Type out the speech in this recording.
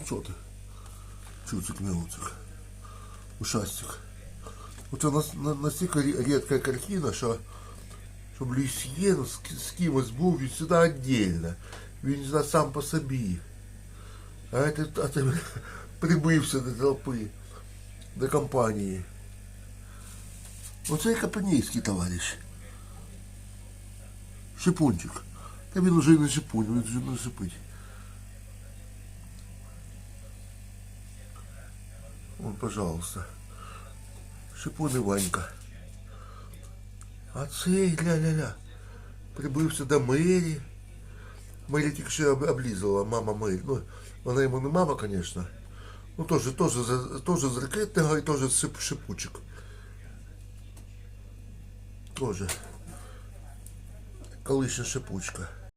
Що ти? Чуцик, мелцик. Ушастик. Оце настільки рідка картина, що щоб Люсьєн з кимось був, він сюди віддільно. Він сюди сам по собі. А ти прибився до толпи, до компанії. Оце Капанейський товариш. Шипунчик. Та він уже не шипунь, він вже не шипить. Вон, пожалуйста. Шипун і Ванька. А цей, ля-ля-ля, прибився до Мері. Мері тільки що облизала, мама Мері. Ну, вона йому не мама, конечно. Ну, тоже з ракетного і тоже з шипучек. Тоже. Колишня шипучка.